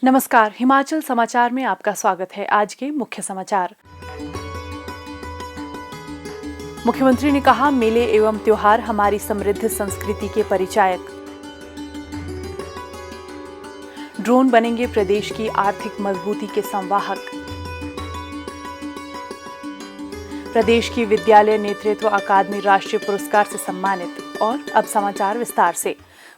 नमस्कार, हिमाचल समाचार में आपका स्वागत है। आज के मुख्य समाचार। मुख्यमंत्री ने कहा, मेले एवं त्योहार हमारी समृद्ध संस्कृति के परिचायक। ड्रोन बनेंगे प्रदेश की आर्थिक मजबूती के संवाहक। प्रदेश की विद्यालय नेतृत्व अकादमी राष्ट्रीय पुरस्कार से सम्मानित। और अब समाचार विस्तार से।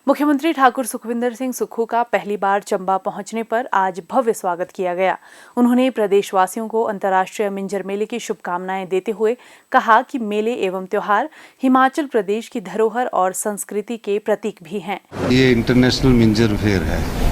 मुख्यमंत्री ठाकुर सुखविंदर सिंह सुक्खू का पहली बार चंबा पहुंचने पर आज भव्य स्वागत किया गया। उन्होंने प्रदेशवासियों को अंतर्राष्ट्रीय मिंजर मेले की शुभकामनाएं देते हुए कहा कि मेले एवं त्योहार हिमाचल प्रदेश की धरोहर और संस्कृति के प्रतीक भी हैं। ये इंटरनेशनल मिंजर फेयर है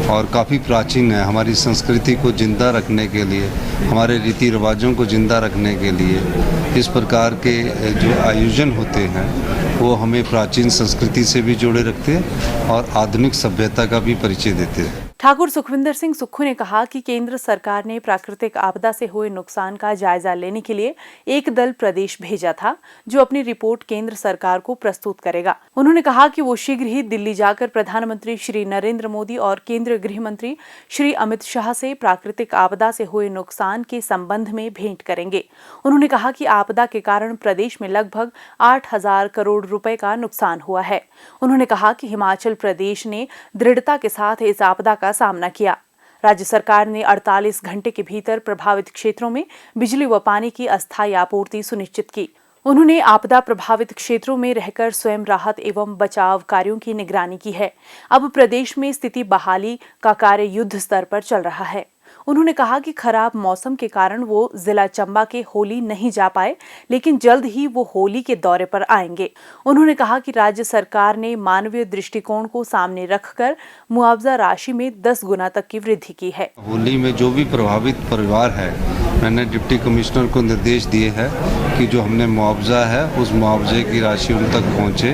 और काफ़ी प्राचीन है। हमारी संस्कृति को जिंदा रखने के लिए, हमारे रीति रिवाजों को जिंदा रखने के लिए इस प्रकार के जो आयोजन होते हैं वो हमें प्राचीन संस्कृति से भी जोड़े रखते हैं और आधुनिक सभ्यता का भी परिचय देते हैं। ठाकुर सुखविंदर सिंह सुक्खू ने कहा कि केंद्र सरकार ने प्राकृतिक आपदा से हुए नुकसान का जायजा लेने के लिए एक दल प्रदेश भेजा था, जो अपनी रिपोर्ट केंद्र सरकार को प्रस्तुत करेगा। उन्होंने कहा कि वो शीघ्र ही दिल्ली जाकर प्रधानमंत्री श्री नरेंद्र मोदी और केंद्रीय गृह मंत्री श्री अमित शाह से प्राकृतिक आपदा से हुए नुकसान के संबंध में भेंट करेंगे। उन्होंने कहा कि आपदा के कारण प्रदेश में लगभग 8,000 करोड़ रुपए का नुकसान हुआ है। उन्होंने कहा कि हिमाचल प्रदेश ने दृढ़ता के साथ इस आपदा का सामना किया। राज्य सरकार ने 48 घंटे के भीतर प्रभावित क्षेत्रों में बिजली व पानी की अस्थायी आपूर्ति सुनिश्चित की। उन्होंने आपदा प्रभावित क्षेत्रों में रहकर स्वयं राहत एवं बचाव कार्यों की निगरानी की है। अब प्रदेश में स्थिति बहाली का कार्य युद्ध स्तर पर चल रहा है। उन्होंने कहा कि खराब मौसम के कारण वो जिला चंबा के होली नहीं जा पाए, लेकिन जल्द ही वो होली के दौरे पर आएंगे। उन्होंने कहा कि राज्य सरकार ने मानवीय दृष्टिकोण को सामने रखकर मुआवजा राशि में 10 गुना तक की वृद्धि की है। होली में जो भी प्रभावित परिवार है, मैंने डिप्टी कमिश्नर को निर्देश दिए हैं कि जो हमने मुआवजा है उस मुआवजे की राशि उन तक पहुँचे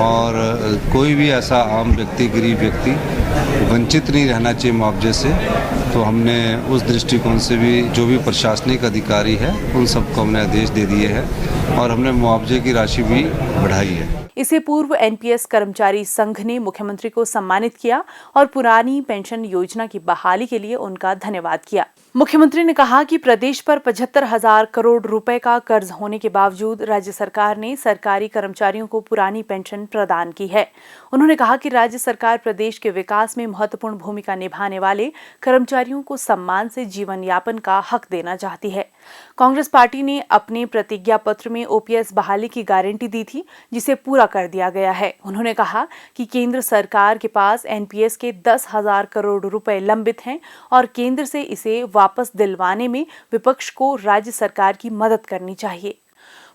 और कोई भी ऐसा आम व्यक्ति, गरीब व्यक्ति वंचित नहीं रहना चाहिए मुआवजे से। तो हमने उस दृष्टिकोण से भी जो भी प्रशासनिक अधिकारी है उन सबको हमने आदेश दे दिए हैं और हमने मुआवजे की राशि भी बढ़ाई है। इससे पूर्व एनपीएस कर्मचारी संघ ने मुख्यमंत्री को सम्मानित किया और पुरानी पेंशन योजना की बहाली के लिए उनका धन्यवाद किया। मुख्यमंत्री ने कहा कि प्रदेश पर 75,000 करोड़ रुपए का कर्ज होने के बावजूद राज्य सरकार ने सरकारी कर्मचारियों को पुरानी पेंशन प्रदान की है। उन्होंने कहा कि राज्य सरकार प्रदेश के विकास में महत्वपूर्ण भूमिका निभाने वाले कर्मचारियों को सम्मान से जीवन यापन का हक देना चाहती है। कांग्रेस पार्टी ने अपने प्रतिज्ञा पत्र में ओपीएस बहाली की गारंटी दी थी, जिसे पूरा कर दिया गया है। उन्होंने कहा कि केंद्र सरकार के पास एनपीएस के 10,000 करोड़ रुपए लंबित हैं और केंद्र से इसे वापस दिलवाने में विपक्ष को राज्य सरकार की मदद करनी चाहिए।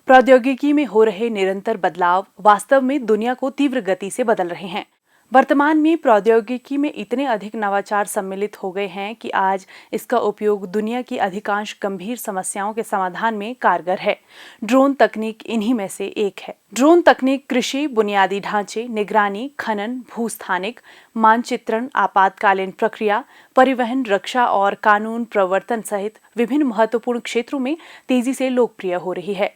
प्रौद्योगिकी में हो रहे निरंतर बदलाव वास्तव में दुनिया को तीव्र गति से बदल रहे हैं। वर्तमान में प्रौद्योगिकी में इतने अधिक नवाचार सम्मिलित हो गए हैं कि आज इसका उपयोग दुनिया की अधिकांश गंभीर समस्याओं के समाधान में कारगर है। ड्रोन तकनीक इन्हीं में से एक है। ड्रोन तकनीक कृषि, बुनियादी ढांचे, निगरानी, खनन, भूस्थानिक मानचित्रण, आपातकालीन प्रक्रिया, परिवहन, रक्षा और कानून प्रवर्तन सहित विभिन्न महत्वपूर्ण क्षेत्रों में तेजी से लोकप्रिय हो रही है।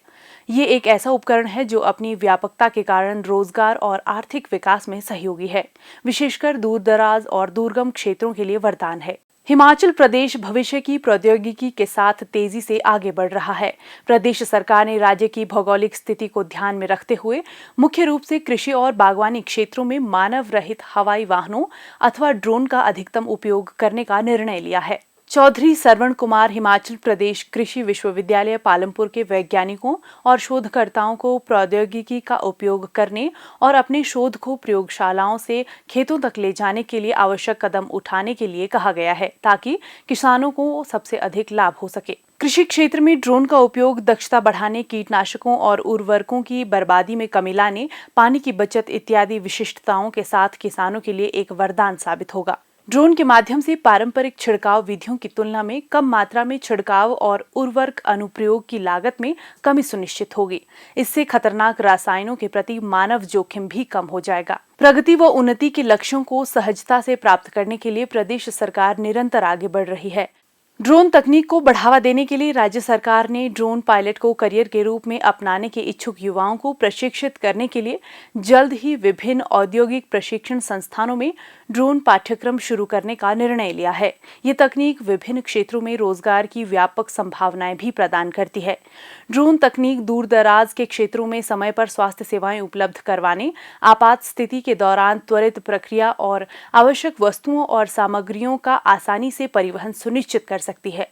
ये एक ऐसा उपकरण है जो अपनी व्यापकता के कारण रोजगार और आर्थिक विकास में सहयोगी है, विशेषकर दूरदराज और दुर्गम क्षेत्रों के लिए वरदान है। हिमाचल प्रदेश भविष्य की प्रौद्योगिकी के साथ तेजी से आगे बढ़ रहा है। प्रदेश सरकार ने राज्य की भौगोलिक स्थिति को ध्यान में रखते हुए मुख्य रूप से कृषि और बागवानी क्षेत्रों में मानव रहित हवाई वाहनों अथवा ड्रोन का अधिकतम उपयोग करने का निर्णय लिया है। चौधरी सरवण कुमार हिमाचल प्रदेश कृषि विश्वविद्यालय पालमपुर के वैज्ञानिकों और शोधकर्ताओं को प्रौद्योगिकी का उपयोग करने और अपने शोध को प्रयोगशालाओं से खेतों तक ले जाने के लिए आवश्यक कदम उठाने के लिए कहा गया है, ताकि किसानों को सबसे अधिक लाभ हो सके। कृषि क्षेत्र में ड्रोन का उपयोग दक्षता बढ़ाने, कीटनाशकों और उर्वरकों की बर्बादी में कमी लाने, पानी की बचत इत्यादि विशिष्टताओं के साथ किसानों के लिए एक वरदान साबित होगा। ड्रोन के माध्यम से पारंपरिक छिड़काव विधियों की तुलना में कम मात्रा में छिड़काव और उर्वरक अनुप्रयोग की लागत में कमी सुनिश्चित होगी। इससे खतरनाक रसायनों के प्रति मानव जोखिम भी कम हो जाएगा। प्रगति व उन्नति के लक्ष्यों को सहजता से प्राप्त करने के लिए प्रदेश सरकार निरंतर आगे बढ़ रही है। ड्रोन तकनीक को बढ़ावा देने के लिए राज्य सरकार ने ड्रोन पायलट को करियर के रूप में अपनाने के इच्छुक युवाओं को प्रशिक्षित करने के लिए जल्द ही विभिन्न औद्योगिक प्रशिक्षण संस्थानों में ड्रोन पाठ्यक्रम शुरू करने का निर्णय लिया है। ये तकनीक विभिन्न क्षेत्रों में रोजगार की व्यापक संभावनाएं भी प्रदान करती है। ड्रोन तकनीक दूर दराज के क्षेत्रों में समय पर स्वास्थ्य सेवाएं उपलब्ध करवाने, आपात स्थिति के दौरान त्वरित प्रक्रिया और आवश्यक वस्तुओं और सामग्रियों का आसानी से परिवहन सुनिश्चित कर सकती है।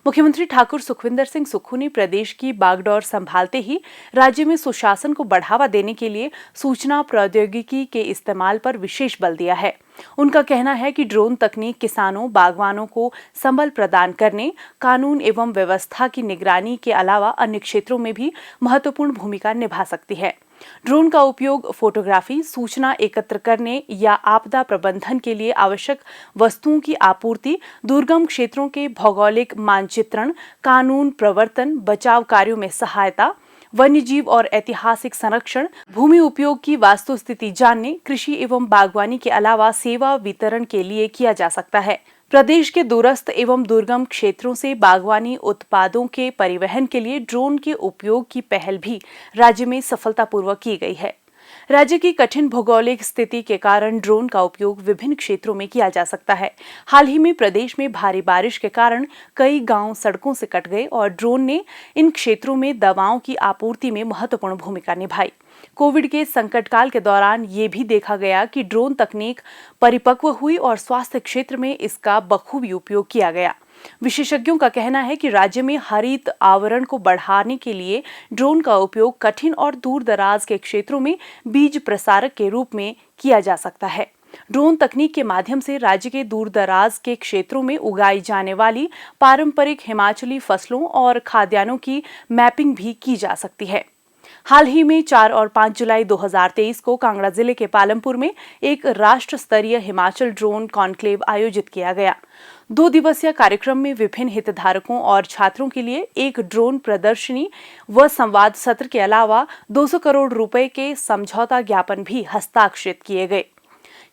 मुख्यमंत्री ठाकुर सुखविंदर सिंह सुक्खू ने प्रदेश की बागडोर संभालते ही राज्य में सुशासन को बढ़ावा देने के लिए सूचना प्रौद्योगिकी के इस्तेमाल पर विशेष बल दिया है। उनका कहना है कि ड्रोन तकनीक किसानों, बागवानों को संबल प्रदान करने, कानून एवं व्यवस्था की निगरानी के अलावा अन्य क्षेत्रों में भी महत्वपूर्ण भूमिका निभा सकती है। ड्रोन का उपयोग फोटोग्राफी, सूचना एकत्र करने या आपदा प्रबंधन के लिए आवश्यक वस्तुओं की आपूर्ति, दुर्गम क्षेत्रों के भौगोलिक मानचित्रण, कानून प्रवर्तन, बचाव कार्यों में सहायता, वन्यजीव और ऐतिहासिक संरक्षण, भूमि उपयोग की वास्तुस्थिति जानने, कृषि एवं बागवानी के अलावा सेवा वितरण के लिए किया जा सकता है। प्रदेश के दूरस्थ एवं दुर्गम क्षेत्रों से बागवानी उत्पादों के परिवहन के लिए ड्रोन के उपयोग की पहल भी राज्य में सफलतापूर्वक की गई है। राज्य की कठिन भौगोलिक स्थिति के कारण ड्रोन का उपयोग विभिन्न क्षेत्रों में किया जा सकता है। हाल ही में प्रदेश में भारी बारिश के कारण कई गांव सड़कों से कट गए और ड्रोन ने इन क्षेत्रों में दवाओं की आपूर्ति में महत्वपूर्ण भूमिका निभाई। कोविड के संकट काल के दौरान ये भी देखा गया कि ड्रोन तकनीक परिपक्व हुई और स्वास्थ्य क्षेत्र में इसका बखूबी उपयोग किया गया। विशेषज्ञों का कहना है कि राज्य में हरित आवरण को बढ़ाने के लिए ड्रोन का उपयोग कठिन और दूर दराज के क्षेत्रों में बीज प्रसारक के रूप में किया जा सकता है। ड्रोन तकनीक के माध्यम से राज्य के दूर दराज के क्षेत्रों में उगाई जाने वाली पारंपरिक हिमाचली फसलों और खाद्यान्नों की मैपिंग भी की जा सकती है। हाल ही में 4 और 5 जुलाई 2023 को कांगड़ा जिले के पालमपुर में एक राष्ट्र स्तरीय हिमाचल ड्रोन कॉन्क्लेव आयोजित किया गया। 2 दिवसीय कार्यक्रम में विभिन्न हितधारकों और छात्रों के लिए एक ड्रोन प्रदर्शनी व संवाद सत्र के अलावा 200 करोड़ रुपए के समझौता ज्ञापन भी हस्ताक्षरित किए गए।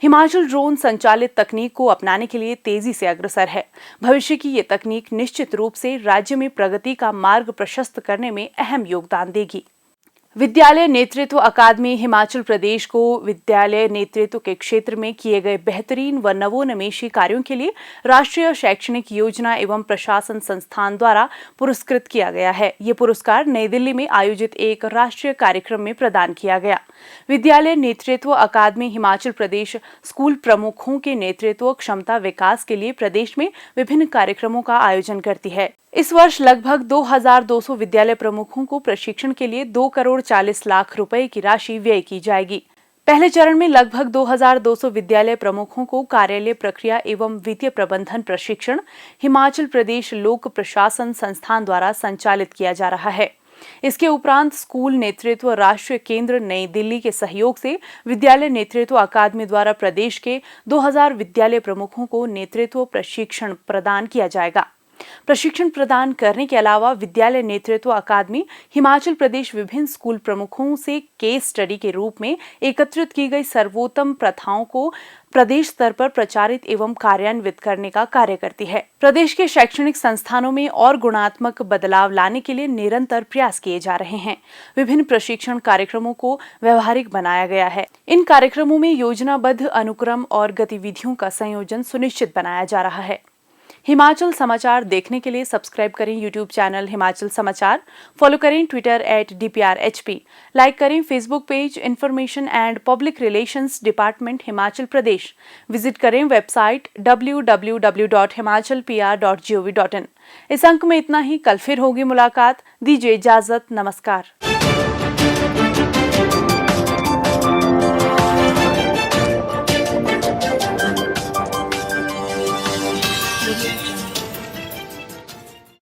हिमाचल ड्रोन संचालित तकनीक को अपनाने के लिए तेजी से अग्रसर है। भविष्य की ये तकनीक निश्चित रूप से राज्य में प्रगति का मार्ग प्रशस्त करने में अहम योगदान देगी। विद्यालय नेतृत्व अकादमी हिमाचल प्रदेश को विद्यालय नेतृत्व के क्षेत्र में किए गए बेहतरीन व नवोन्मेषी कार्यों के लिए राष्ट्रीय शैक्षणिक योजना एवं प्रशासन संस्थान द्वारा पुरस्कृत किया गया है। ये पुरस्कार नई दिल्ली में आयोजित एक राष्ट्रीय कार्यक्रम में प्रदान किया गया। विद्यालय नेतृत्व अकादमी हिमाचल प्रदेश स्कूल प्रमुखों के नेतृत्व क्षमता विकास के लिए प्रदेश में विभिन्न कार्यक्रमों का आयोजन करती है। इस वर्ष लगभग 2200 विद्यालय प्रमुखों को प्रशिक्षण के लिए 2 करोड़ 40 लाख रुपए की राशि व्यय की जाएगी। पहले चरण में लगभग 2200 विद्यालय प्रमुखों को कार्यालय प्रक्रिया एवं वित्तीय प्रबंधन प्रशिक्षण हिमाचल प्रदेश लोक प्रशासन संस्थान द्वारा संचालित किया जा रहा है। इसके उपरांत स्कूल नेतृत्व राष्ट्रीय केंद्र नई दिल्ली के सहयोग से विद्यालय नेतृत्व अकादमी द्वारा प्रदेश के 2000 विद्यालय प्रमुखों को नेतृत्व प्रशिक्षण प्रदान किया जाएगा। प्रशिक्षण प्रदान करने के अलावा विद्यालय नेतृत्व अकादमी हिमाचल प्रदेश विभिन्न स्कूल प्रमुखों से केस स्टडी के रूप में एकत्रित की गई सर्वोत्तम प्रथाओं को प्रदेश स्तर पर प्रचारित एवं कार्यान्वित करने का कार्य करती है। प्रदेश के शैक्षणिक संस्थानों में और गुणात्मक बदलाव लाने के लिए निरंतर प्रयास किए जा रहे हैं। विभिन्न प्रशिक्षण कार्यक्रमों को व्यवहारिक बनाया गया है। इन कार्यक्रमों में योजनाबद्ध अनुक्रम और गतिविधियों का संयोजन सुनिश्चित बनाया जा रहा है। हिमाचल समाचार देखने के लिए सब्सक्राइब करें यूट्यूब चैनल हिमाचल समाचार, फॉलो करें ट्विटर @DPRHP, लाइक करें Facebook page information and public relations department Himachal Pradesh, visit करें वेबसाइट www.himachalpr.gov.in। इस अंक में इतना ही। कल फिर होगी मुलाकात। दीजिए इजाजत। नमस्कार।